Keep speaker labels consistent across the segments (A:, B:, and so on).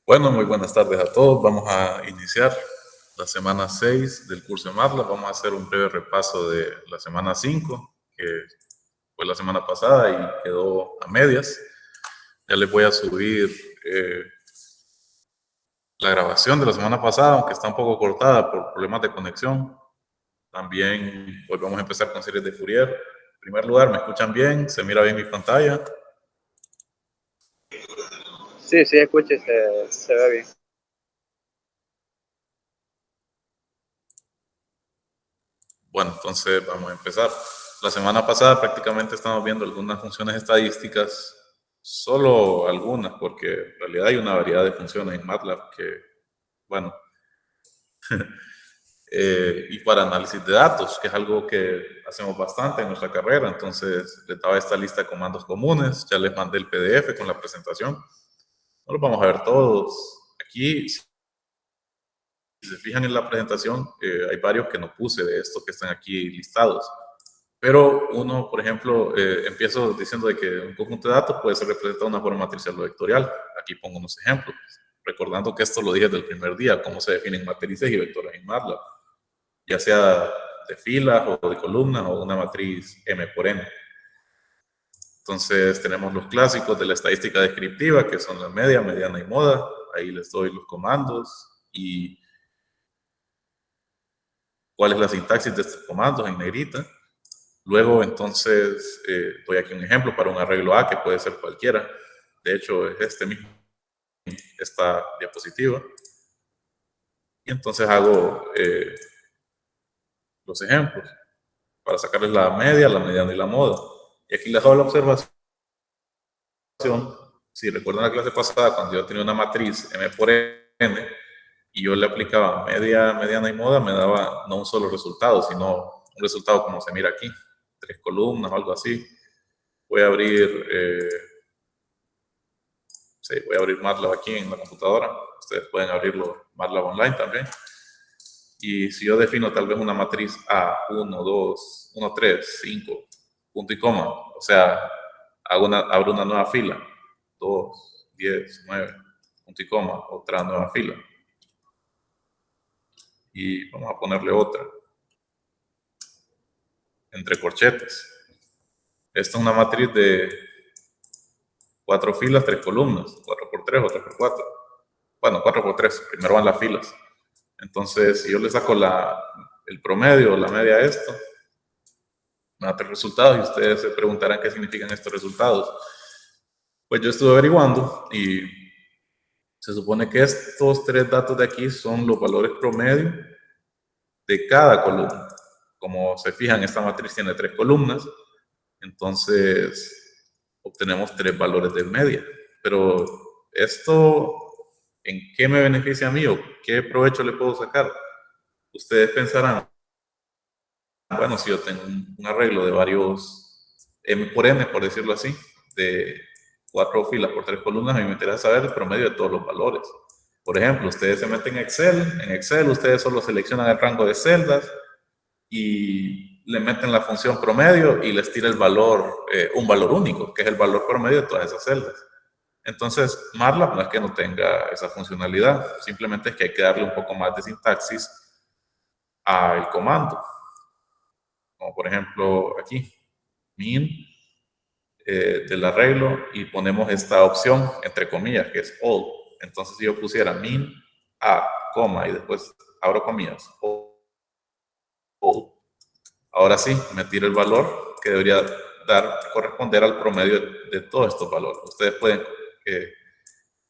A: Bueno, muy buenas tardes a todos. Vamos a iniciar la semana 6 del curso de MATLAB. Vamos a hacer un breve repaso de la semana 5, que fue la semana pasada y quedó a medias. Ya les voy a subir la grabación de la semana pasada, aunque está un poco cortada por problemas de conexión. También hoy vamos a empezar con series de Fourier. En primer lugar, ¿me escuchan bien? ¿Se mira bien mi pantalla?
B: Sí, escucha y se ve bien.
A: Bueno, entonces vamos a empezar. La semana pasada prácticamente estamos viendo algunas funciones estadísticas, solo algunas, porque en realidad hay una variedad de funciones en MATLAB que, bueno, y para análisis de datos, que es algo que hacemos bastante en nuestra carrera. Entonces les daba esta lista de comandos comunes, ya les mandé el PDF con la presentación. No los vamos a ver todos. Aquí, si se fijan en la presentación, hay varios que no puse de estos que están aquí listados. Pero uno, por ejemplo, empiezo diciendo de que un conjunto de datos puede ser representado de una forma matricial o vectorial. Aquí pongo unos ejemplos, recordando que esto lo dije desde el primer día, cómo se definen matrices y vectores en MATLAB, ya sea de filas o de columnas o una matriz M por N. Entonces tenemos los clásicos de la estadística descriptiva, que son la media, mediana y moda. Ahí les doy los comandos y cuál es la sintaxis de estos comandos en negrita. Luego, entonces, doy aquí un ejemplo para un arreglo A, que puede ser cualquiera. De hecho, es este mismo, esta diapositiva. Y entonces hago los ejemplos para sacarles la media, la mediana y la moda. Y aquí les hago la observación. Si recuerdan la clase pasada, cuando yo tenía una matriz M por N, y yo le aplicaba media, mediana y moda, me daba no un solo resultado, sino un resultado como se mira aquí, 3 columnas o algo así. Voy a abrir... sí, voy a abrir MATLAB aquí en la computadora. Ustedes pueden abrirlo MATLAB online también. Y si yo defino tal vez una matriz A, 1, 2, 1, 3, 5, punto y coma, o sea, abro una nueva fila, 2, 10, 9, punto y coma, otra nueva fila. Y vamos a ponerle otra, entre corchetes. Esta es una matriz de 4 filas, 3 columnas, 4 por 3 o 3 por 4. Bueno, 4 por 3, primero van las filas. Entonces, si yo le saco el promedio o la media a esto, me da 3 resultados y ustedes se preguntarán qué significan estos resultados. Pues yo estuve averiguando y se supone que estos 3 datos de aquí son los valores promedio de cada columna. Como se fijan, esta matriz tiene 3 columnas, entonces obtenemos 3 valores de media. Pero esto, ¿en qué me beneficia a mí o qué provecho le puedo sacar? Ustedes pensarán, bueno, si yo tengo un arreglo de varios M por N, por decirlo así, de 4 filas por 3 columnas, a mí me interesa saber el promedio de todos los valores. Por ejemplo, ustedes se meten en Excel ustedes solo seleccionan el rango de celdas y le meten la función promedio y les tira el valor, un valor único, que es el valor promedio de todas esas celdas. Entonces, MATLAB no es que no tenga esa funcionalidad, simplemente es que hay que darle un poco más de sintaxis al comando. Como por ejemplo aquí, min del arreglo y ponemos esta opción entre comillas que es all. Entonces si yo pusiera min a, coma y después abro comillas, all. Ahora sí, me tira el valor que debería corresponder al promedio de todos estos valores. Ustedes pueden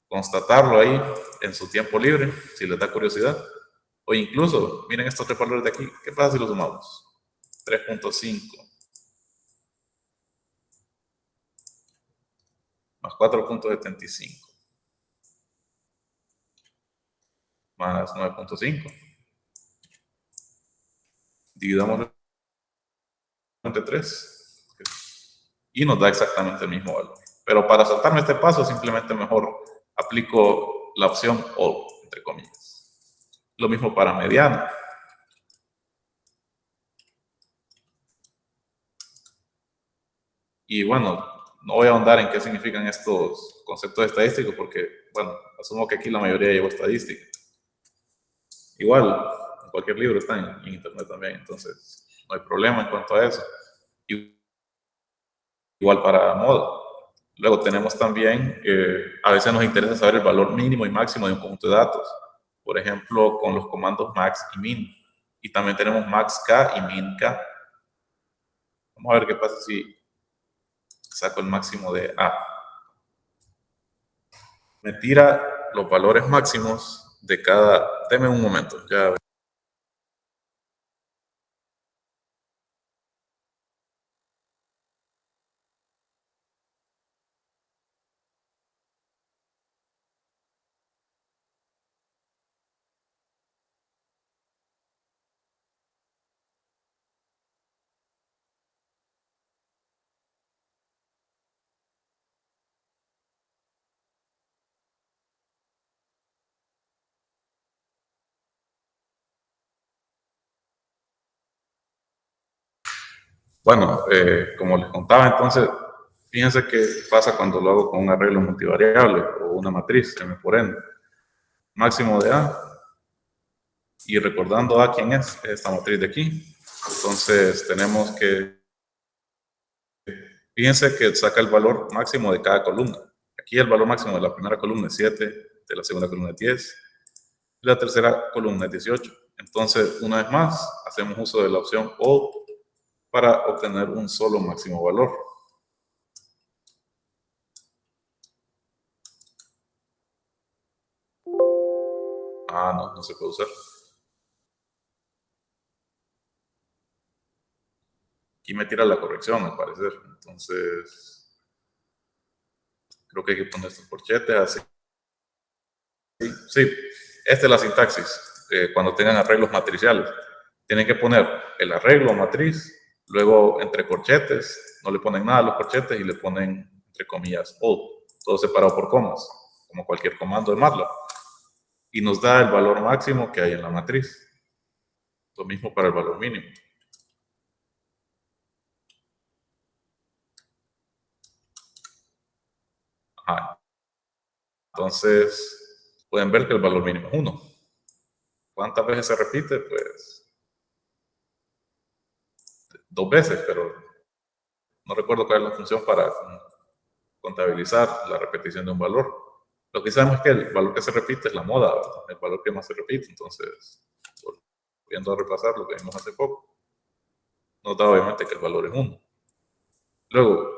A: constatarlo ahí en su tiempo libre, si les da curiosidad. O incluso, miren estos 3 valores de aquí. ¿Qué pasa si los sumamos? 3.5 más 4.75 más 9.5. Dividamos entre 3 y nos da exactamente el mismo valor. Pero para saltarme este paso, simplemente mejor aplico la opción all, entre comillas. Lo mismo para mediana. Y bueno, no voy a ahondar en qué significan estos conceptos estadísticos porque, bueno, asumo que aquí la mayoría lleva estadística. Igual, en cualquier libro está en internet también, entonces no hay problema en cuanto a eso. Igual para moda. Luego tenemos también, a veces nos interesa saber el valor mínimo y máximo de un conjunto de datos. Por ejemplo, con los comandos max y min. Y también tenemos maxk y mink. Vamos a ver qué pasa si saco el máximo de A. Me tira los valores máximos de cada... Deme un momento, ya. Bueno, como les contaba, entonces, fíjense qué pasa cuando lo hago con un arreglo multivariable o una matriz, M por N. Máximo de A. Y recordando A quién es esta matriz de aquí. Entonces, tenemos que... Fíjense que saca el valor máximo de cada columna. Aquí el valor máximo de la primera columna es 7, de la segunda columna es 10, y la tercera columna es 18. Entonces, una vez más, hacemos uso de la opción O para obtener un solo máximo valor. Ah, no, no se puede usar. Aquí me tira la corrección, al parecer. Entonces, creo que hay que poner estos corchetes así. Sí, esta es la sintaxis. Cuando tengan arreglos matriciales, tienen que poner el arreglo matriz, luego entre corchetes, no le ponen nada a los corchetes y le ponen entre comillas all, todo separado por comas, como cualquier comando de MATLAB. Y nos da el valor máximo que hay en la matriz. Lo mismo para el valor mínimo. Ajá. Entonces, pueden ver que el valor mínimo es 1. ¿Cuántas veces se repite? Pues 2 veces, pero no recuerdo cuál es la función para contabilizar la repetición de un valor. Lo que sabemos es que el valor que se repite es la moda, ¿verdad? El valor que más se repite. Entonces, volviendo a repasar lo que vimos hace poco, nos da obviamente que el valor es 1. Luego,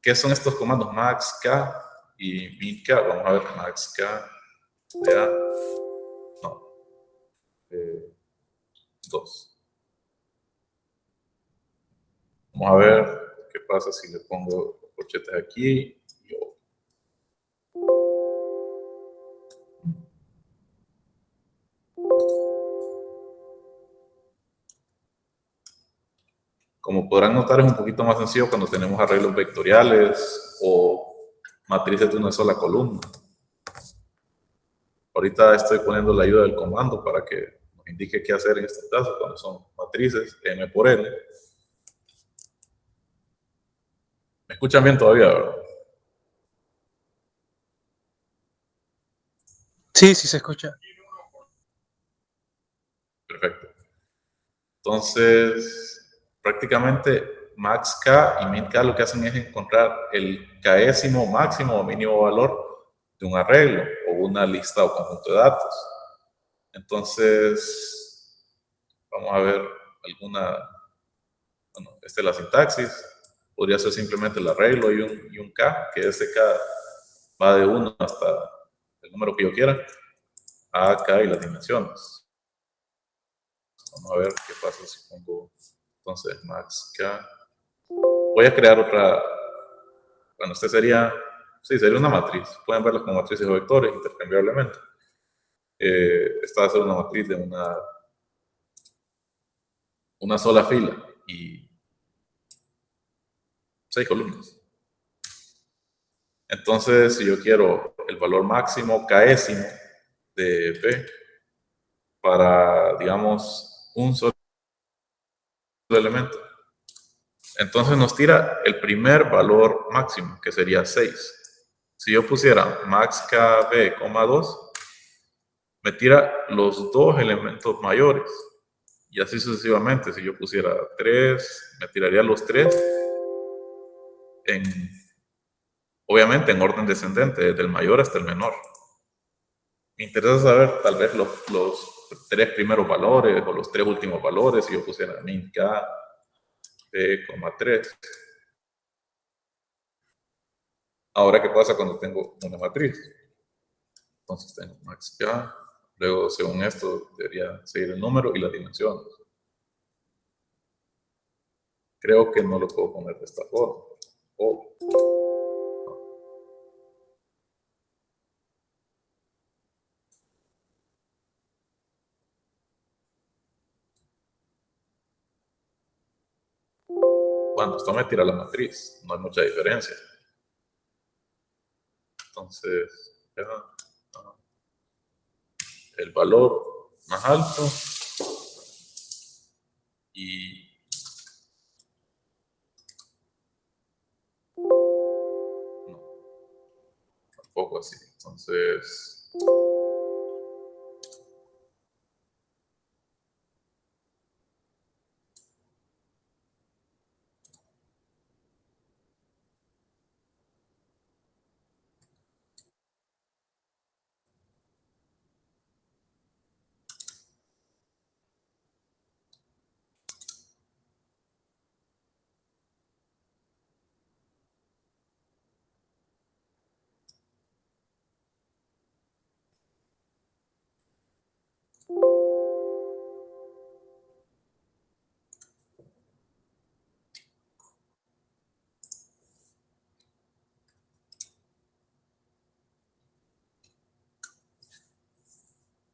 A: ¿qué son estos comandos maxk y mink? Vamos a ver, maxk de A, no, 2. Vamos a ver qué pasa si le pongo corchetes aquí y O. Como podrán notar, es un poquito más sencillo cuando tenemos arreglos vectoriales o matrices de una sola columna. Ahorita estoy poniendo la ayuda del comando para que nos indique qué hacer en este caso cuando son matrices M por N. ¿Me escuchan bien todavía, verdad?
C: Sí, sí se escucha.
A: Perfecto. Entonces, prácticamente max K y min K lo que hacen es encontrar el késimo máximo o mínimo valor de un arreglo o una lista o conjunto de datos. Entonces, vamos a ver alguna, bueno, esta es la sintaxis, podría ser simplemente el arreglo y un K, que ese K va de 1 hasta el número que yo quiera, A, K y las dimensiones. Vamos a ver qué pasa si pongo, entonces, max K. Voy a crear otra, bueno, este sería, sí, sería una matriz. Pueden verlas como matrices o vectores intercambiablemente. Esta va a ser una matriz de una sola fila y 6 columnas. Entonces, si yo quiero el valor máximo késimo de P para, digamos, un solo elemento, Entonces nos tira el primer valor máximo, que sería 6. Si yo pusiera max KB, 2, me tira los dos elementos mayores. Y así sucesivamente. Si yo pusiera 3, me tiraría los 3 en, obviamente en orden descendente, desde el mayor hasta el menor. Me interesa saber tal vez los 3 primeros valores o los 3 últimos valores. Si yo pusiera min k, p, 3. Ahora, ¿qué pasa cuando tengo una matriz? Entonces tengo max k, luego según esto debería seguir el número y las dimensiones. Creo que no lo puedo poner de esta forma. Bueno, esto me tira la matriz, no hay mucha diferencia. Entonces, ya, el valor más alto y no, tampoco así. Entonces,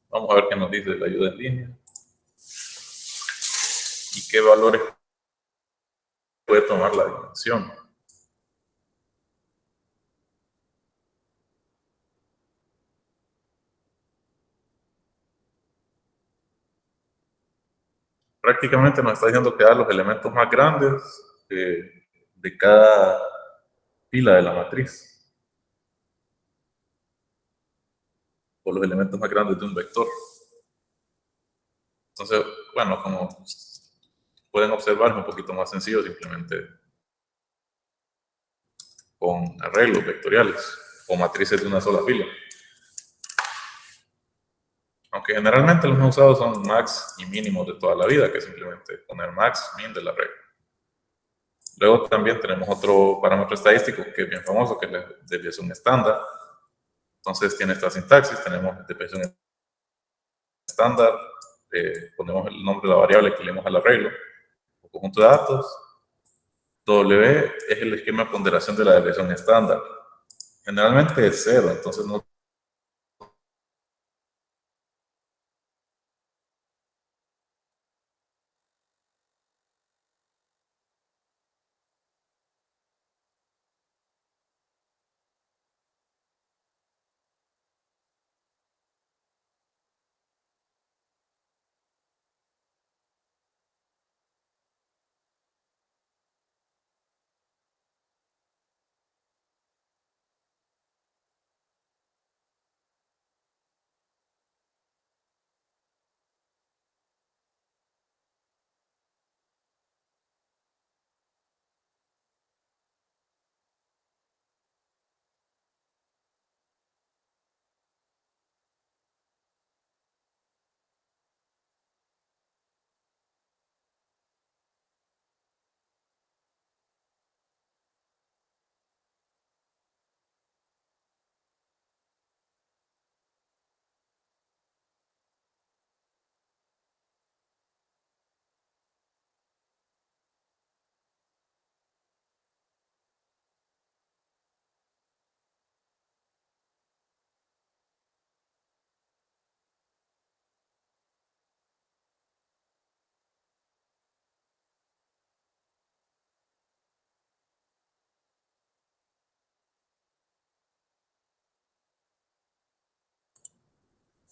A: vamos a ver qué nos dice la ayuda en línea y qué valores puede tomar la dimensión. Prácticamente nos está diciendo que da los elementos más grandes de cada fila de la matriz, o los elementos más grandes de un vector. Entonces, bueno, como pueden observar, es un poquito más sencillo simplemente con arreglos vectoriales o matrices de una sola fila. Aunque generalmente los más usados son max y mínimos de toda la vida, que es simplemente poner max, min de la regla. Luego también tenemos otro parámetro estadístico que es bien famoso, que es la desviación estándar. Entonces tiene esta sintaxis, tenemos desviación estándar, ponemos el nombre de la variable que leemos al arreglo, o conjunto de datos. W es el esquema de ponderación de la desviación estándar. Generalmente es 0, entonces no.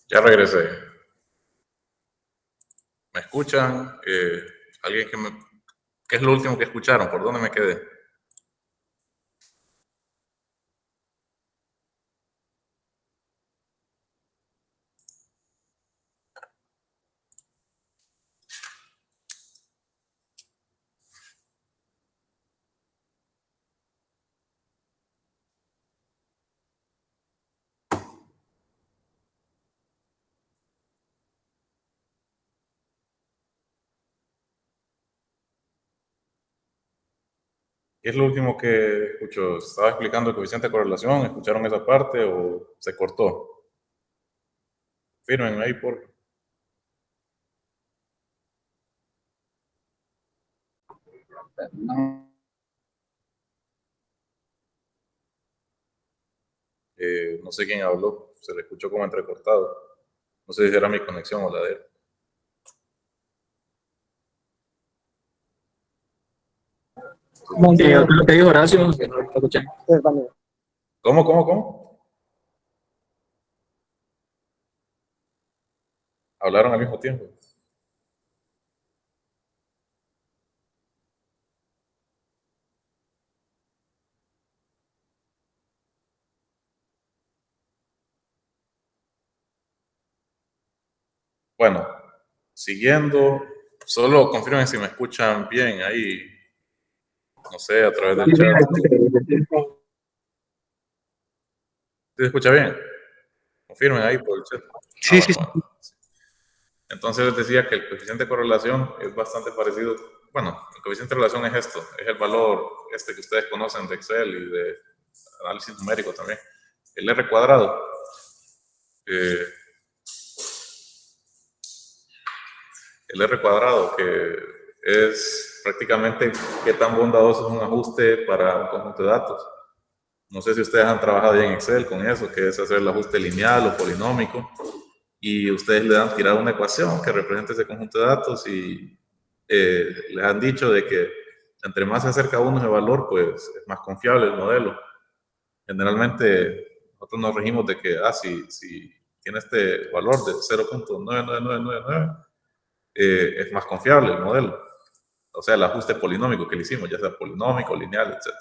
A: Ya regresé. ¿Me escuchan? ¿Alguien que me ¿Qué es lo último que escucharon? ¿Por dónde me quedé? ¿Qué es lo último que escuchó? ¿Estaba explicando el coeficiente de correlación? ¿Escucharon esa parte o se cortó? Firmen ahí por...
B: No,
A: No sé quién habló, se le escuchó como entrecortado. No sé si era mi conexión o la de él.
C: Lo que dijo Horacio, que no lo escuché.
B: es válido.
A: ¿Cómo? ¿Hablaron al mismo tiempo? Bueno, siguiendo, solo confirmen si me escuchan bien ahí, no sé, a través del chat. ¿Se escucha bien? Confirmen ahí por el chat.
B: Sí, sí,
A: Bueno. Entonces les decía que el coeficiente de correlación es bastante parecido. Bueno, el coeficiente de relación es esto, es el valor este que ustedes conocen de Excel y de análisis numérico también. El R cuadrado. eh, el R cuadrado, que es prácticamente qué tan bondadoso es un ajuste para un conjunto de datos. No sé si ustedes han trabajado ya en Excel con eso, que es hacer el ajuste lineal o polinómico, y ustedes le dan tirar una ecuación que represente ese conjunto de datos y les han dicho de que entre más se acerca uno ese valor, pues es más confiable el modelo. Generalmente nosotros nos regimos de que, si tiene este valor de 0.99999, es más confiable el modelo. O sea, el ajuste polinómico que le hicimos, ya sea polinómico, lineal, etc.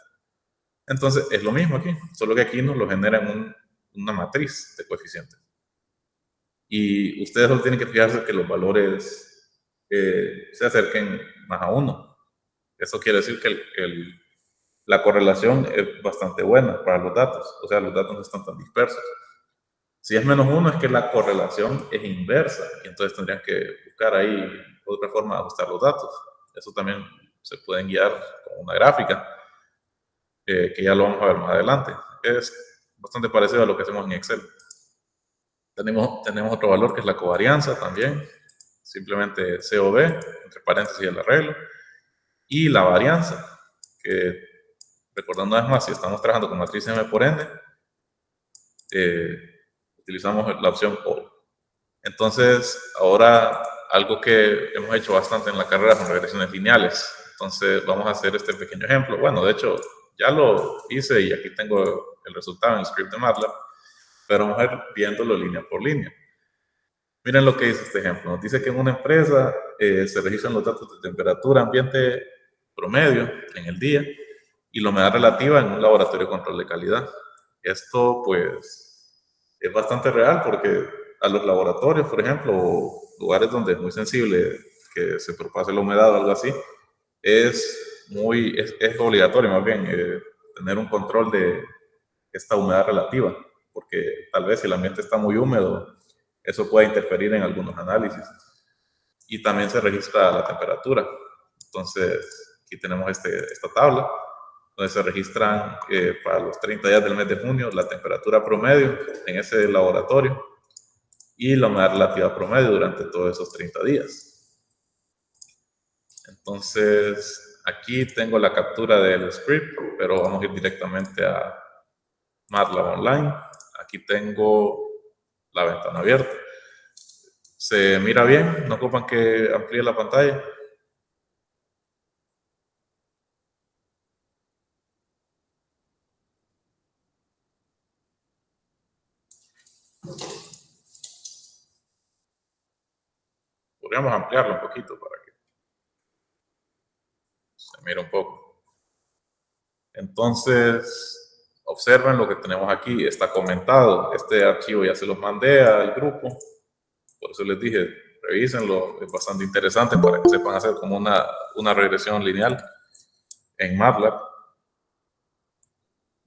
A: Entonces, es lo mismo aquí, solo que aquí nos lo genera en una matriz de coeficientes. Y ustedes solo tienen que fijarse que los valores se acerquen más a 1. Eso quiere decir que la correlación es bastante buena para los datos. O sea, los datos no están tan dispersos. Si es -1 es que la correlación es inversa. Y entonces tendrían que buscar ahí otra forma de ajustar los datos. Eso también se pueden guiar con una gráfica, que ya lo vamos a ver más adelante. Es bastante parecido a lo que hacemos en Excel. Tenemos otro valor que es la covarianza también, simplemente COV, entre paréntesis el arreglo, y la varianza, que recordando una vez más, si estamos trabajando con matriz M por N, utilizamos la opción O. Entonces, ahora algo que hemos hecho bastante en la carrera son regresiones lineales. Entonces, vamos a hacer este pequeño ejemplo. Bueno, de hecho, ya lo hice y aquí tengo el resultado en el script de MATLAB, pero vamos a ir viéndolo línea por línea. Miren lo que dice este ejemplo. Nos dice que en una empresa se registran los datos de temperatura ambiente promedio en el día y la humedad relativa en un laboratorio de control de calidad. Esto, pues, es bastante real porque a los laboratorios, por ejemplo, o lugares donde es muy sensible que se propase la humedad o algo así, es obligatorio más bien tener un control de esta humedad relativa, porque tal vez si el ambiente está muy húmedo, eso puede interferir en algunos análisis. Y también se registra la temperatura. Entonces, aquí tenemos esta tabla, donde se registran para los 30 días del mes de junio la temperatura promedio en ese laboratorio y la humedad relativa promedio durante todos esos 30 días. Entonces, aquí tengo la captura del script, pero vamos a ir directamente a MATLAB Online. Aquí tengo la ventana abierta. ¿Se mira bien? ¿No ocupan que amplíe la pantalla? Podríamos ampliarlo un poquito para que se mira un poco. Entonces, observen lo que tenemos aquí, está comentado. Este archivo ya se los mandé al grupo, por eso les dije, revísenlo, es bastante interesante para que sepan hacer como una regresión lineal en MATLAB.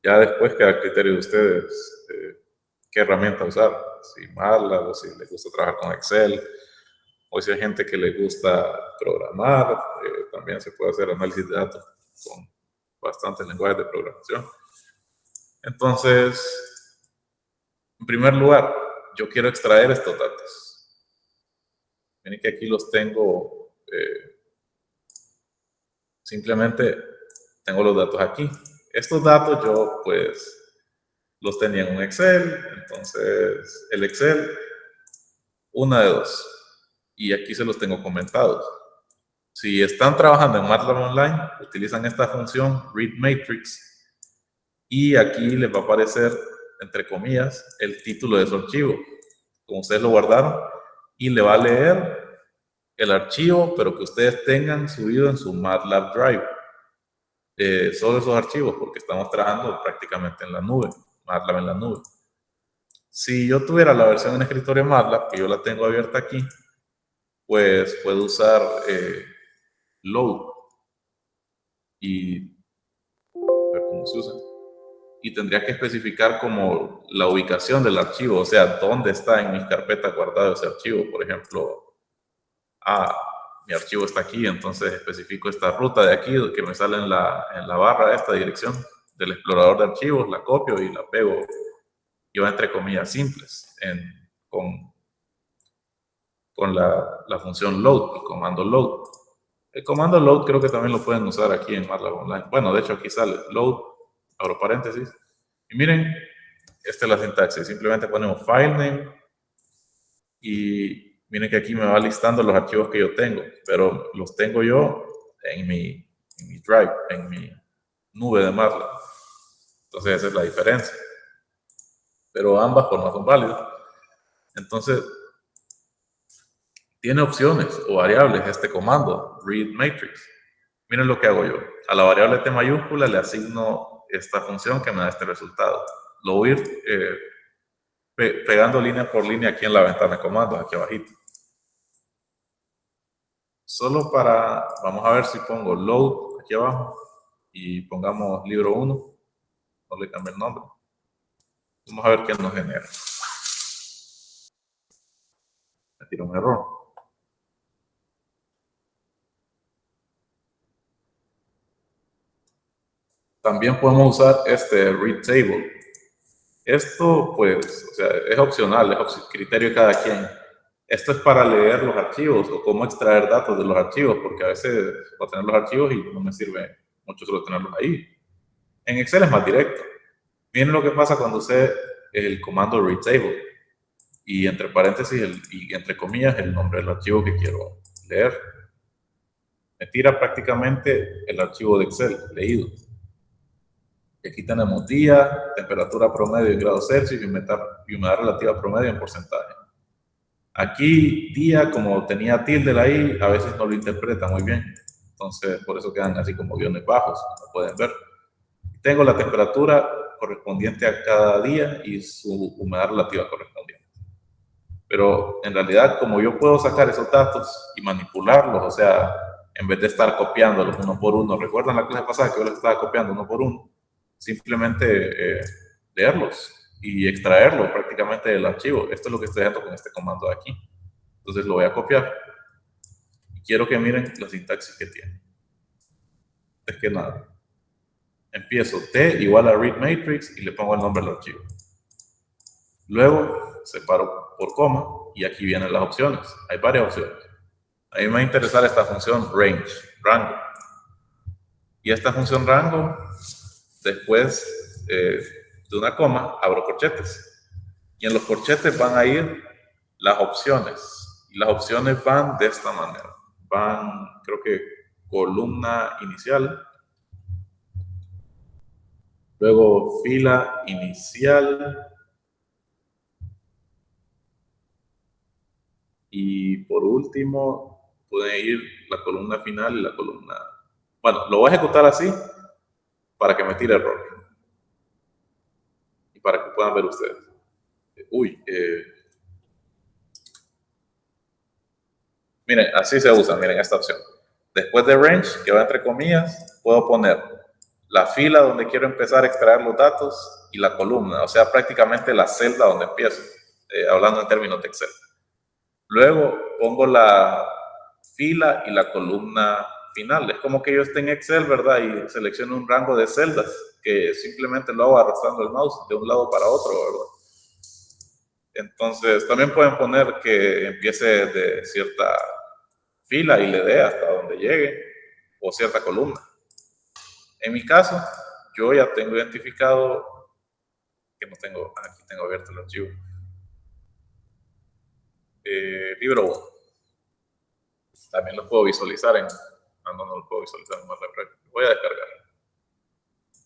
A: Ya después queda a criterio de ustedes qué herramienta usar, si MATLAB o si les gusta trabajar con Excel, o si hay gente que le gusta programar, también se puede hacer análisis de datos con bastantes lenguajes de programación. Entonces, en primer lugar, yo quiero extraer estos datos. Miren que aquí los tengo, simplemente tengo los datos aquí. Estos datos yo pues los tenía en un Excel, entonces el Excel, una de dos, y aquí se los tengo comentados. Si están trabajando en MATLAB Online, utilizan esta función readMatrix y aquí les va a aparecer, entre comillas, el título de su archivo, como ustedes lo guardaron, y le va a leer el archivo, pero que ustedes tengan subido en su MATLAB Drive. Solo esos archivos, porque estamos trabajando prácticamente en la nube, MATLAB en la nube. Si yo tuviera la versión en escritorio MATLAB, que yo la tengo abierta aquí, pues puedo usar load y ver cómo se usa. Y tendría que especificar como la ubicación del archivo, o sea, dónde está en mis carpetas guardado ese archivo. Por ejemplo, mi archivo está aquí, entonces especifico esta ruta de aquí que me sale en la barra de esta dirección del explorador de archivos, la copio y la pego yo entre comillas simples con la función load, el comando load. El comando load creo que también lo pueden usar aquí en MATLAB Online. Bueno, de hecho aquí sale load, abro paréntesis. Y miren, esta es la sintaxis. Simplemente ponemos filename y miren que aquí me va listando los archivos que yo tengo, pero los tengo yo en mi drive, en mi nube de MATLAB. Entonces esa es la diferencia. Pero ambas formas son válidas. Entonces, tiene opciones o variables este comando, readMatrix. Miren lo que hago yo. A la variable T mayúscula le asigno esta función que me da este resultado. Lo voy a ir pegando línea por línea aquí en la ventana de comandos, aquí abajito. Solo vamos a ver si pongo load aquí abajo y pongamos libro 1. No le cambie el nombre. Vamos a ver qué nos genera. Me tira un error. También podemos usar este read table. Esto, pues, o sea, es opcional, es criterio de cada quien. Esto es para leer los archivos o cómo extraer datos de los archivos, porque a veces voy a tener los archivos y no me sirve mucho solo tenerlos ahí. En Excel es más directo. Miren lo que pasa cuando usé el comando read table y entre paréntesis y entre comillas el nombre del archivo que quiero leer. Me tira prácticamente el archivo de Excel leído. Aquí tenemos día, temperatura promedio en grados Celsius y humedad relativa promedio en porcentaje. Aquí día, como tenía tilde ahí, a veces no lo interpreta muy bien. Entonces, por eso quedan así como guiones bajos, como pueden ver. Tengo la temperatura correspondiente a cada día y su humedad relativa correspondiente. Pero en realidad, como yo puedo sacar esos datos y manipularlos, o sea, en vez de estar copiándolos uno por uno, ¿recuerdan la clase pasada que yo los estaba copiando uno por uno? Simplemente leerlos y extraerlos prácticamente del archivo. Esto es lo que estoy haciendo con este comando de aquí. Entonces lo voy a copiar. Y quiero que miren la sintaxis que tiene. Es que nada. Empiezo T igual a read matrix y le pongo el nombre del archivo. Luego separo por coma y aquí vienen las opciones. Hay varias opciones. A mí me va a interesar esta función rango. Y esta función rango, después de una coma, abro corchetes. Y en los corchetes van a ir las opciones. Y las opciones van de esta manera. Van, creo que, columna inicial. Luego fila inicial. Y por último, pueden ir la columna final y la columna... Bueno, lo voy a ejecutar así para que me tire error y para que puedan ver ustedes. Uy, miren, así se usa, miren esta opción. Después de range, que va entre comillas, puedo poner la fila donde quiero empezar a extraer los datos y la columna, o sea, prácticamente la celda donde empiezo, hablando en términos de Excel. Luego pongo la fila y la columna final. Es como que yo esté en Excel, ¿verdad? Y selecciono un rango de celdas que simplemente lo hago arrastrando el mouse de un lado para otro, ¿verdad? Entonces, también pueden poner que empiece de cierta fila y le dé hasta donde llegue, o cierta columna. En mi caso, yo ya tengo identificado que no tengo, aquí tengo abierto el archivo. Libro 1. También lo puedo visualizar en, no lo puedo visualizar en MapReference. Voy a descargar.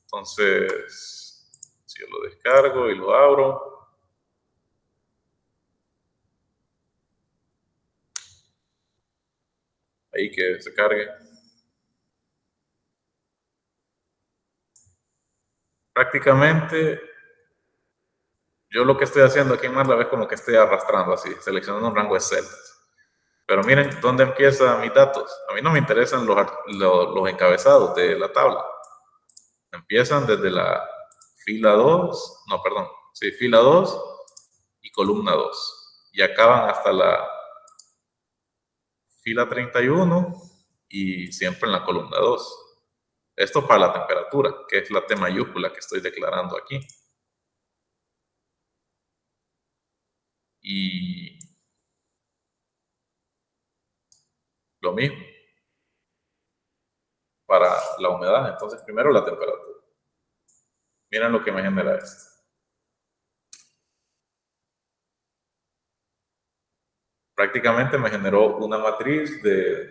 A: Entonces, si yo lo descargo y lo abro, ahí que se cargue. Prácticamente, yo lo que estoy haciendo aquí en MATLAB es como que estoy arrastrando así, seleccionando un rango de celdas. Pero miren dónde empiezan mis datos. A mí no me interesan los encabezados de la tabla. Empiezan desde la fila 2, no, perdón, sí, fila 2 y columna 2. Y acaban hasta la fila 31 y siempre en la columna 2. Esto para la temperatura, que es la T mayúscula que estoy declarando aquí. Y lo mismo para la humedad. Entonces, primero la temperatura. Miren lo que me genera esto. Prácticamente me generó una matriz de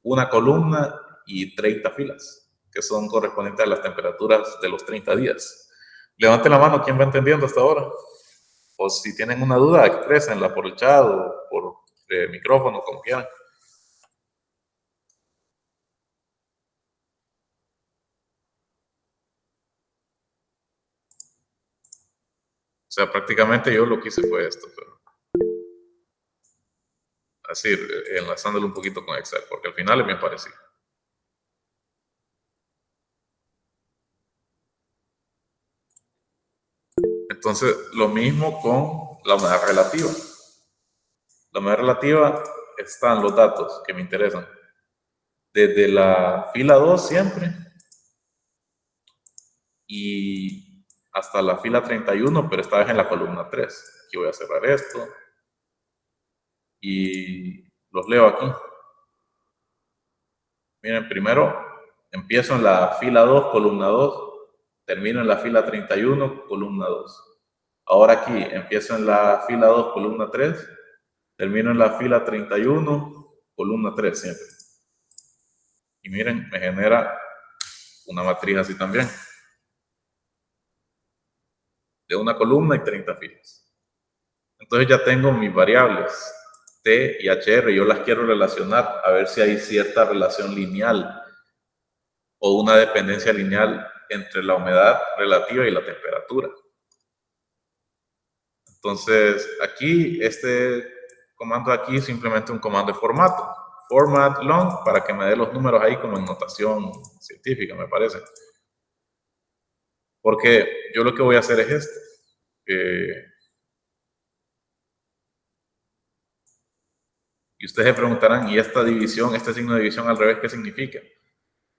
A: una columna y 30 filas, que son correspondientes a las temperaturas de los 30 días. Levanten la mano, ¿quién va entendiendo hasta ahora? O si tienen una duda, exprésenla por el chat o por micrófono, como quieran. O sea, prácticamente yo lo que hice fue esto, pero así, enlazándolo un poquito con Excel, porque al final es bien parecido. Entonces, lo mismo con la humedad relativa. La humedad relativa están los datos que me interesan. Desde la fila 2 siempre y hasta la fila 31, pero esta vez en la columna 3. Aquí voy a cerrar esto y los leo aquí. Miren, primero empiezo en la fila 2, columna 2, termino en la fila 31, columna 2. Ahora aquí empiezo en la fila 2, columna 3, termino en la fila 31, columna 3 siempre. Y miren, me genera una matriz así también, de una columna y 30 filas. Entonces ya tengo mis variables T y HR, yo las quiero relacionar, a ver si hay cierta relación lineal o una dependencia lineal entre la humedad relativa y la temperatura. Entonces, aquí, este comando aquí es simplemente un comando de formato. Format long, para que me dé los números ahí como en notación científica, me parece. Porque yo lo que voy a hacer es esto. Y ustedes se preguntarán, ¿y esta división, este signo de división al revés, qué significa?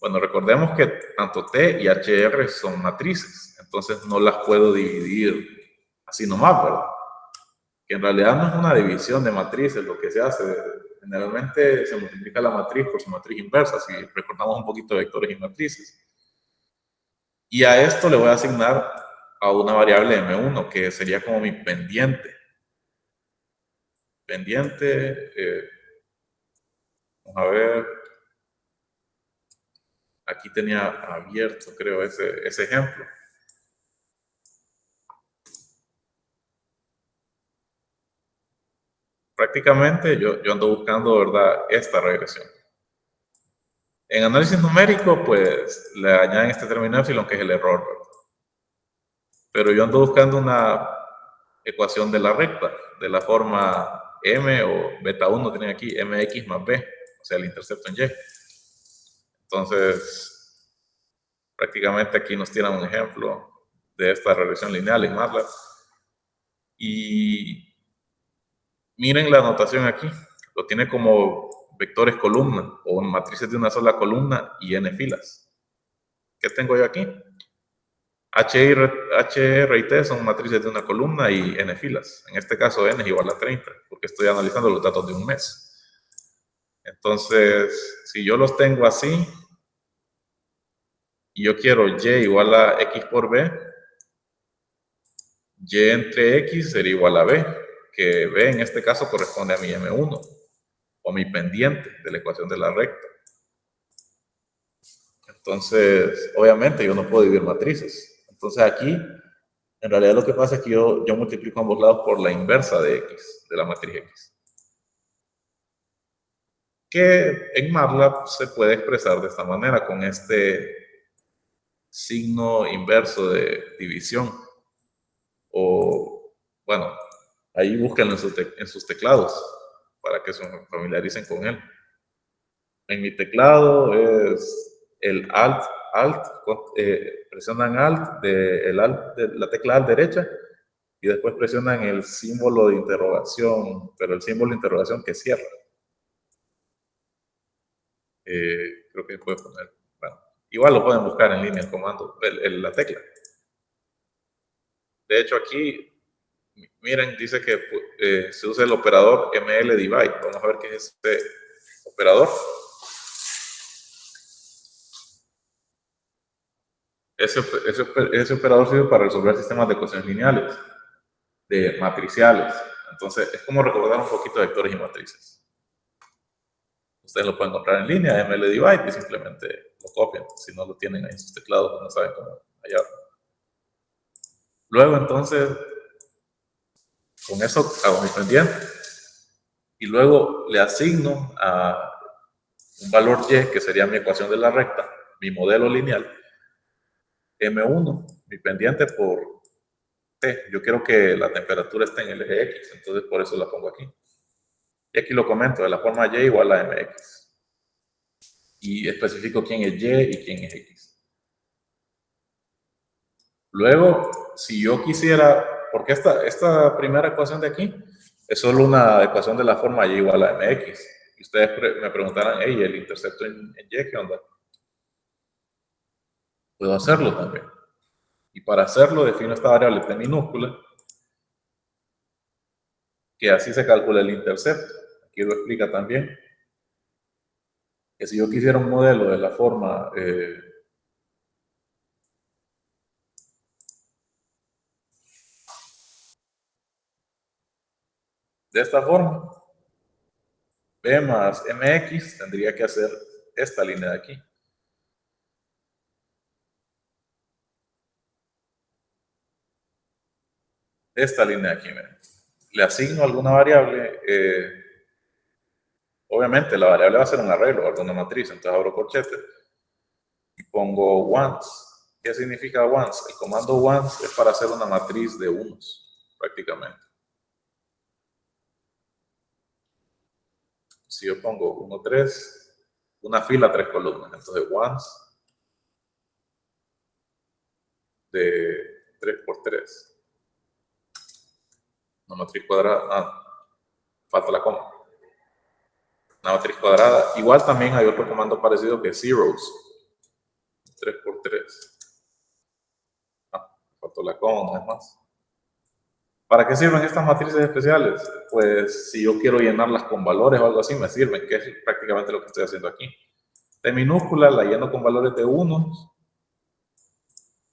A: Bueno, recordemos que tanto T y HR son matrices, entonces no las puedo dividir así nomás, ¿verdad? Que en realidad no es una división de matrices lo que se hace. Generalmente se multiplica la matriz por su matriz inversa, si recordamos un poquito de vectores y matrices. Y a esto le voy a asignar a una variable M1, que sería como mi pendiente. Pendiente, vamos a ver, aquí tenía abierto, creo, ese ejemplo. Prácticamente yo ando buscando, ¿verdad?, esta regresión. En análisis numérico, pues le añaden este término epsilon, que es el error, ¿verdad? Pero yo ando buscando una ecuación de la recta, de la forma m o beta 1 tienen aquí, mx más b, o sea, el intercepto en y. Entonces, prácticamente aquí nos tiran un ejemplo de esta regresión lineal en MATLAB. Y miren la notación aquí, lo tiene como vectores columna o matrices de una sola columna y n filas. ¿Qué tengo yo aquí? HR y T son matrices de una columna y n filas. En este caso n es igual a 30, porque estoy analizando los datos de un mes. Entonces, si yo los tengo así, y yo quiero y igual a x por b, y entre x sería igual a b, que b en este caso corresponde a mi m1, o mi pendiente de la ecuación de la recta. Entonces, obviamente yo no puedo dividir matrices. Entonces aquí, en realidad lo que pasa es que yo multiplico ambos lados por la inversa de x, de la matriz x. Que en MATLAB se puede expresar de esta manera, con este signo inverso de división. O, bueno, ahí búsquenlo en sus teclados para que se familiaricen con él. En mi teclado es el Alt, presionan Alt, la tecla Alt derecha, y después presionan el símbolo de interrogación, pero el símbolo de interrogación que cierra. Creo que puede poner, bueno, igual lo pueden buscar en línea el comando, la tecla. De hecho aquí, miren, dice que se usa el operador ML divide. Vamos a ver qué es este operador. Ese operador sirve para resolver sistemas de ecuaciones lineales, de matriciales. Entonces, es como recordar un poquito de vectores y matrices. Ustedes lo pueden encontrar en línea, ML divide, y simplemente lo copian. Si no lo tienen ahí en sus teclados, no saben cómo hallarlo. Luego, entonces, con eso hago mi pendiente. Y luego le asigno a un valor y, que sería mi ecuación de la recta, mi modelo lineal, M1, mi pendiente por T. Yo quiero que la temperatura esté en el eje X, entonces por eso la pongo aquí. Y aquí lo comento, de la forma Y igual a MX. Y especifico quién es Y y quién es X. Luego, si yo quisiera, porque esta primera ecuación de aquí es solo una ecuación de la forma Y igual a MX. Y ustedes me preguntarán, hey, el intercepto en Y, ¿qué onda? Puedo hacerlo también. Y para hacerlo defino esta variable T minúscula, que así se calcula el intercepto. Aquí lo explica también. Que si yo quisiera un modelo de la forma de esta forma, B más MX, tendría que hacer esta línea de aquí. Esta línea de aquí, miren. Le asigno alguna variable, obviamente la variable va a ser un arreglo, alguna matriz, entonces abro corchetes y pongo once. ¿Qué significa once? El comando once es para hacer una matriz de unos, prácticamente. Si yo pongo 1, 3, una fila, 3 columnas, entonces once de 3 por 3. Una matriz cuadrada, falta la coma. Una matriz cuadrada. Igual también hay otro comando parecido que es zeros. 3 por 3. Faltó la coma, no es más. ¿Para qué sirven estas matrices especiales? Pues si yo quiero llenarlas con valores o algo así, me sirven, que es prácticamente lo que estoy haciendo aquí. T minúscula la lleno con valores de unos,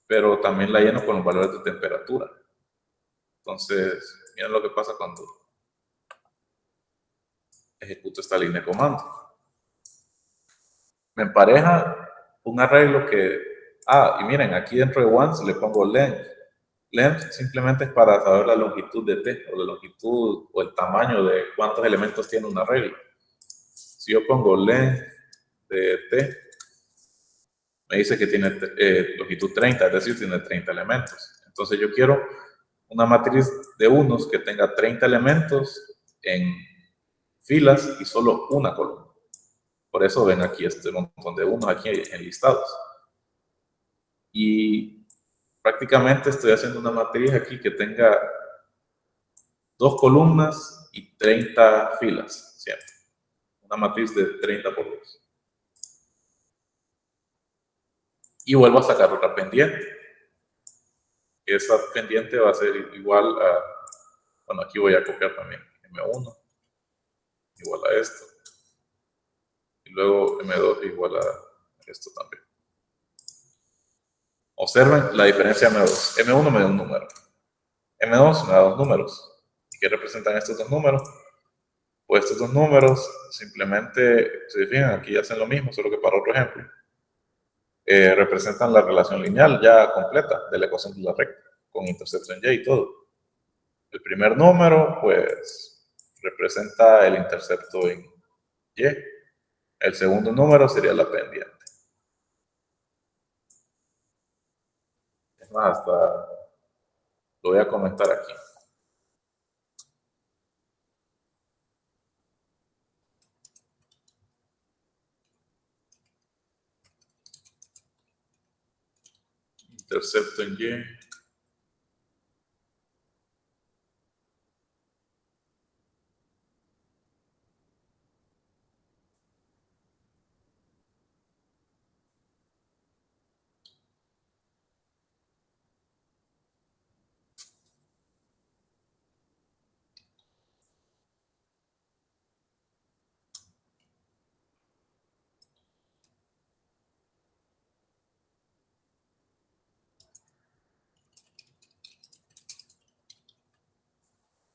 A: pero también la lleno con los valores de temperatura. Entonces, miren lo que pasa cuando ejecuto esta línea de comando. Me empareja un arreglo que... y miren, aquí dentro de once le pongo length. Length simplemente es para saber la longitud de T, o la longitud o el tamaño de cuántos elementos tiene un arreglo. Si yo pongo length de T, me dice que tiene longitud 30, es decir, tiene 30 elementos. Entonces yo quiero una matriz de unos que tenga 30 elementos en filas y solo una columna. Por eso ven aquí este montón de unos aquí enlistados. Y prácticamente estoy haciendo una matriz aquí que tenga 2 columnas y 30 filas, ¿cierto? Una matriz de 30 por 2. Y vuelvo a sacar otra pendiente. Esa pendiente va a ser igual a, bueno, aquí voy a copiar también M1, igual a esto. Y luego M2 igual a esto también. Observen la diferencia de M2. M1 me da un número. M2 me da 2 números. ¿Y qué representan estos 2 números? Pues estos 2 números simplemente, se fijan, aquí hacen lo mismo, solo que para otro ejemplo. Representan la relación lineal ya completa de la ecuación de la recta, con intercepto en y y todo. El primer número, pues, representa el intercepto en y. El segundo número sería la pendiente. Es más, hasta lo voy a comentar aquí. Intercepto en y.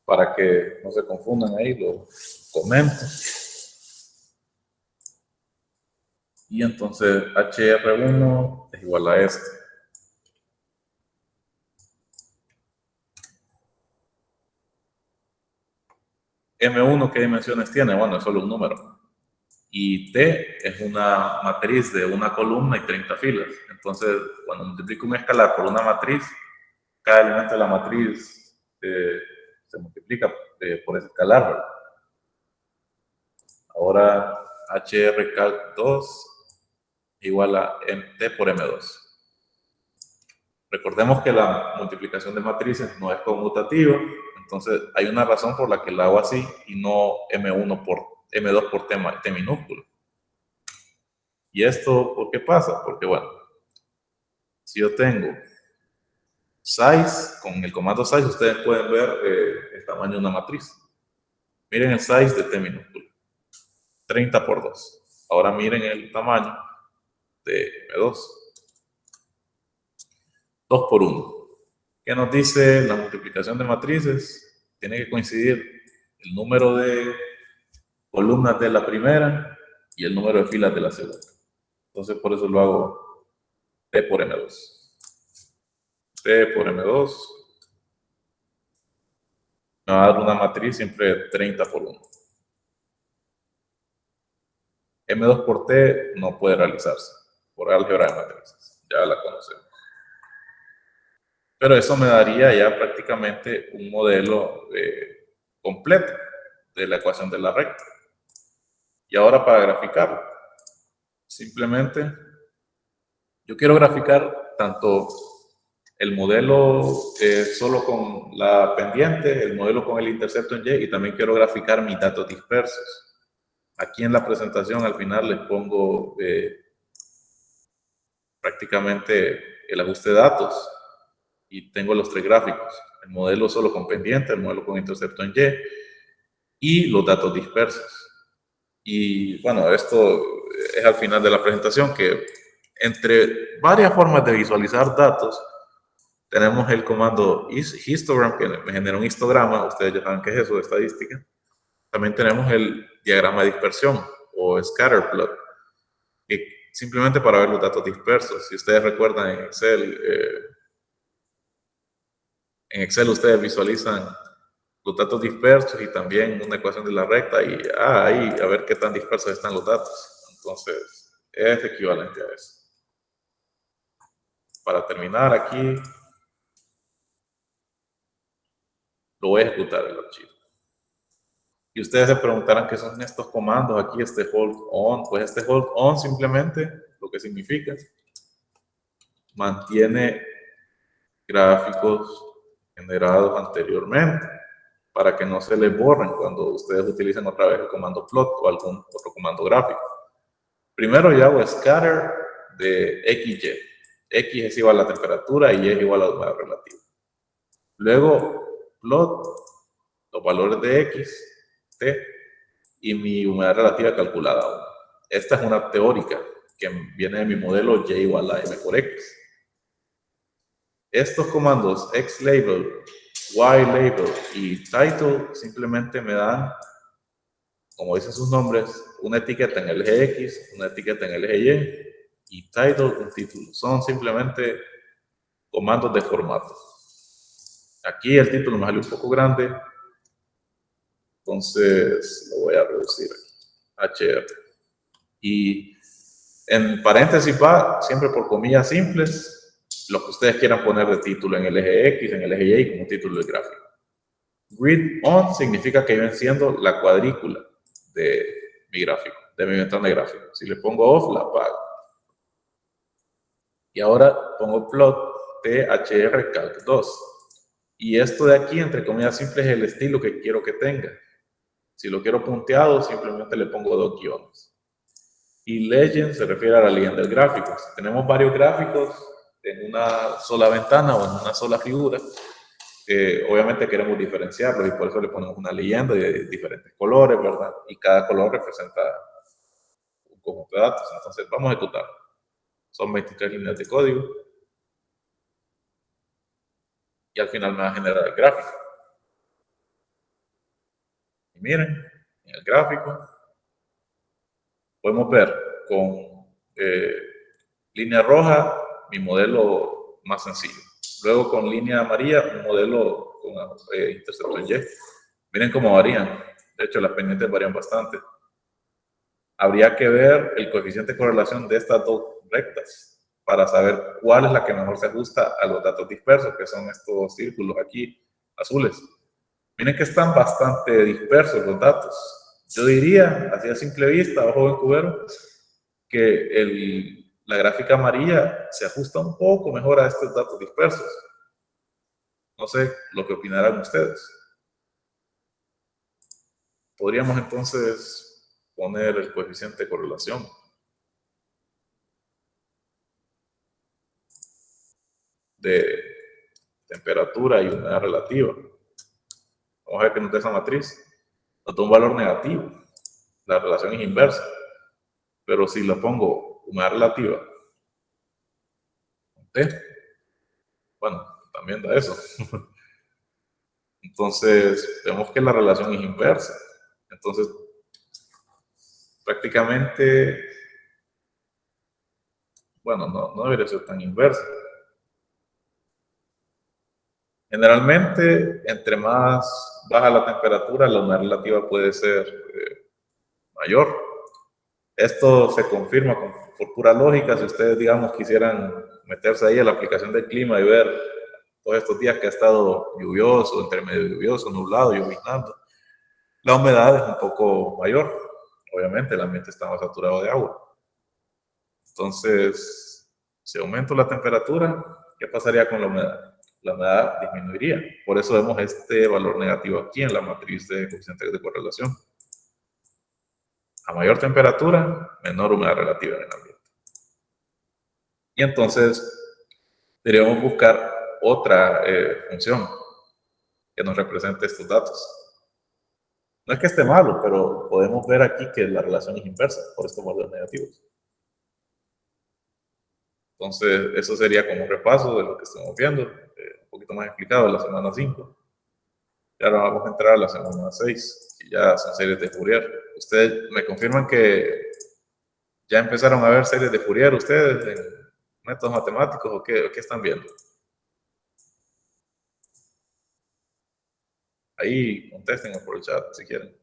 A: Para que no se confundan ahí, lo comento. Y entonces HR1 es igual a esto. M1, ¿qué dimensiones tiene? Bueno, es solo un número. Y T es una matriz de una columna y 30 filas. Entonces, cuando multiplico un escalar por una matriz, cada elemento de la matriz se multiplica por ese escalar, ¿verdad? Ahora, HRCalc2 igual a T por M2. Recordemos que la multiplicación de matrices no es conmutativa, entonces hay una razón por la que la hago así y no M1 por M2 por T minúsculo. ¿Y esto por qué pasa? Porque, bueno, si yo tengo size, con el comando size ustedes pueden ver el tamaño de una matriz. Miren el size de T minúsculo, 30 por 2. Ahora miren el tamaño de M2, 2 por 1. ¿Qué nos dice la multiplicación de matrices? Tiene que coincidir el número de columnas de la primera y el número de filas de la segunda. Entonces, por eso lo hago T por M2. T por M2 me va a dar una matriz siempre 30 por 1. M2 por T no puede realizarse por álgebra de matrices, ya la conocemos. Pero eso me daría ya prácticamente un modelo completo de la ecuación de la recta. Y ahora para graficarlo, simplemente yo quiero graficar tanto el modelo solo con la pendiente, el modelo con el intercepto en y también quiero graficar mis datos dispersos. Aquí en la presentación al final les pongo prácticamente el ajuste de datos y tengo los 3 gráficos, el modelo solo con pendiente, el modelo con intercepto en y los datos dispersos. Y bueno, esto es al final de la presentación que entre varias formas de visualizar datos tenemos el comando histogram que me genera un histograma, ustedes ya saben qué es eso de estadística. También tenemos el diagrama de dispersión o scatterplot, que simplemente para ver los datos dispersos. Si ustedes recuerdan en Excel ustedes visualizan los datos dispersos y también una ecuación de la recta y ahí a ver qué tan dispersos están los datos. Entonces, es equivalente a eso. para terminar aquí, lo voy a ejecutar el archivo. Y ustedes se preguntarán qué son estos comandos aquí, este hold on. Pues este hold on simplemente lo que significa mantiene gráficos generados anteriormente para que no se les borren cuando ustedes utilicen otra vez el comando plot o algún otro comando gráfico. Primero yo hago scatter de XY. X es igual a la temperatura y Y es igual a la humedad relativa. Luego plot los valores de X, T y mi humedad relativa calculada. Esta es una teórica que viene de mi modelo Y igual a M por X. Estos comandos xlabel, ylabel y title simplemente me dan, como dicen sus nombres, una etiqueta en el eje X, una etiqueta en el eje Y title un título. Son simplemente comandos de formato. Aquí el título me sale un poco grande, entonces lo voy a reducir aquí, HR. Y en paréntesis va, siempre por comillas simples, lo que ustedes quieran poner de título en el eje X, en el eje Y, como título del gráfico. Grid on significa que yo enciendo la cuadrícula de mi gráfico, de mi ventana de gráfico. Si le pongo off, la apago. Y ahora pongo plot THR Calc 2. Y esto de aquí, entre comillas simples, es el estilo que quiero que tenga. Si lo quiero punteado, simplemente le pongo 2 guiones. Y legend se refiere a la leyenda del gráfico. Si tenemos varios gráficos en una sola ventana o en una sola figura, obviamente queremos diferenciarlos y por eso le ponemos una leyenda de diferentes colores, ¿verdad? Y cada color representa un conjunto de datos. Entonces vamos a ejecutar. Son 23 líneas de código. Y al final me va a generar el gráfico. Y miren, en el gráfico podemos ver con línea roja mi modelo más sencillo. Luego con línea amarilla un modelo con interceptor Y. Miren cómo varían. De hecho, las pendientes varían bastante. Habría que ver el coeficiente de correlación de estas dos rectas para saber cuál es la que mejor se ajusta a los datos dispersos, que son estos círculos aquí azules. Miren que están bastante dispersos los datos. Yo diría, así a simple vista, ojo buen cubero, que la gráfica amarilla se ajusta un poco mejor a estos datos dispersos. No sé lo que opinarán ustedes. Podríamos entonces poner el coeficiente de correlación de temperatura y humedad relativa. Vamos a ver que nos da esa matriz. Nos da un valor negativo. La relación es inversa. Pero si le pongo humedad relativa, T, bueno, también da eso. Entonces, vemos que la relación es inversa. Entonces, prácticamente, bueno, no debería ser tan inversa. Generalmente, entre más baja la temperatura, la humedad relativa puede ser mayor. Esto se confirma por pura lógica. Si ustedes, digamos, quisieran meterse ahí a la aplicación del clima y ver todos estos días que ha estado lluvioso, entre medio lluvioso, nublado, lloviznando, la humedad es un poco mayor. Obviamente, el ambiente está más saturado de agua. Entonces, si aumento la temperatura, ¿qué pasaría con la humedad? La humedad disminuiría. Por eso vemos este valor negativo aquí en la matriz de coeficientes de correlación. A mayor temperatura, menor humedad relativa en el ambiente. Y entonces, deberíamos buscar otra función que nos represente estos datos. No es que esté malo, pero podemos ver aquí que la relación es inversa por estos valores negativos. Entonces, eso sería como un repaso de lo que estamos viendo, un poquito más explicado en la semana 5. Y ahora vamos a entrar a la semana 6, que ya son series de Fourier. Ustedes me confirman que ya empezaron a ver series de Fourier ustedes en métodos matemáticos o qué están viendo. Ahí contesten por el chat si quieren.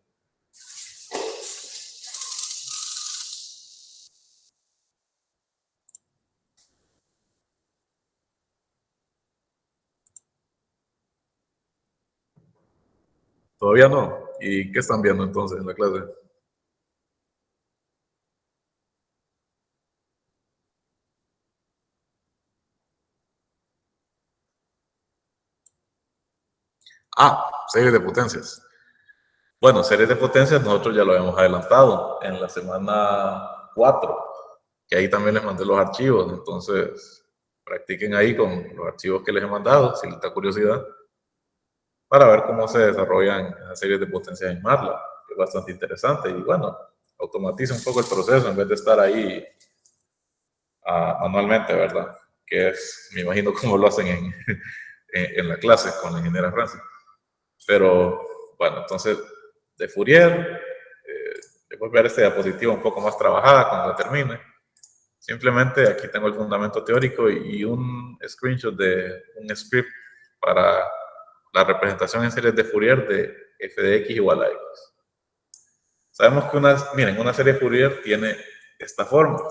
A: Todavía no. ¿Y qué están viendo entonces en la clase? Series de potencias. Bueno, series de potencias nosotros ya lo habíamos adelantado en la semana 4, que ahí también les mandé los archivos, entonces practiquen ahí con los archivos que les he mandado, si les da curiosidad, para ver cómo se desarrollan las series de potencias en MATLAB, que es bastante interesante y bueno, automatiza un poco el proceso en vez de estar ahí manualmente, ¿verdad? Que es, me imagino cómo lo hacen en la clase con la ingeniera Francis. Pero bueno, entonces de Fourier, después ver esta diapositiva un poco más trabajada cuando la termine. Simplemente aquí tengo el fundamento teórico y un screenshot de un script para la representación en series de Fourier de f de x igual a x. Sabemos que una serie de Fourier tiene esta forma.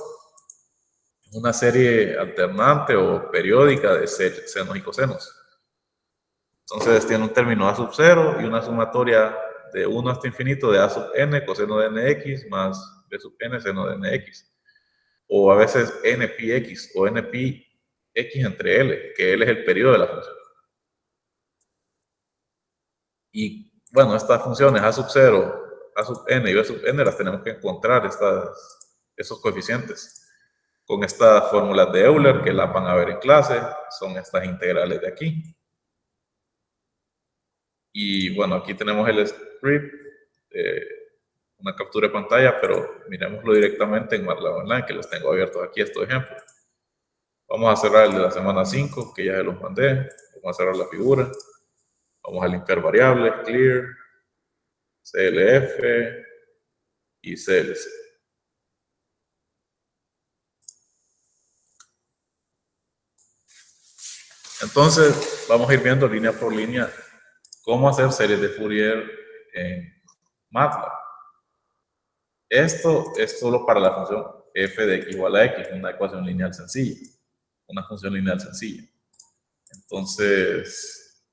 A: Una serie alternante o periódica de senos y cosenos. Entonces tiene un término a sub 0 y una sumatoria de 1 hasta infinito de a sub n coseno de nx más b sub n seno de nx. O a veces n pi x o n pi x entre L, que L es el periodo de la función. Y bueno, estas funciones a sub 0, a sub n y b sub n las tenemos que encontrar, esos coeficientes. Con estas fórmulas de Euler que las van a ver en clase, son estas integrales de aquí. Y bueno, aquí tenemos el script, una captura de pantalla, pero miremoslo directamente en MATLAB Online, que los tengo abiertos aquí, estos ejemplos. Vamos a cerrar el de la semana 5, que ya se los mandé. Vamos a cerrar la figura. Vamos a limpiar variables, clear, CLF y CLC. Entonces, vamos a ir viendo línea por línea cómo hacer series de Fourier en MATLAB. Esto es solo para la función f de x igual a x, una ecuación lineal sencilla, una función lineal sencilla. Entonces,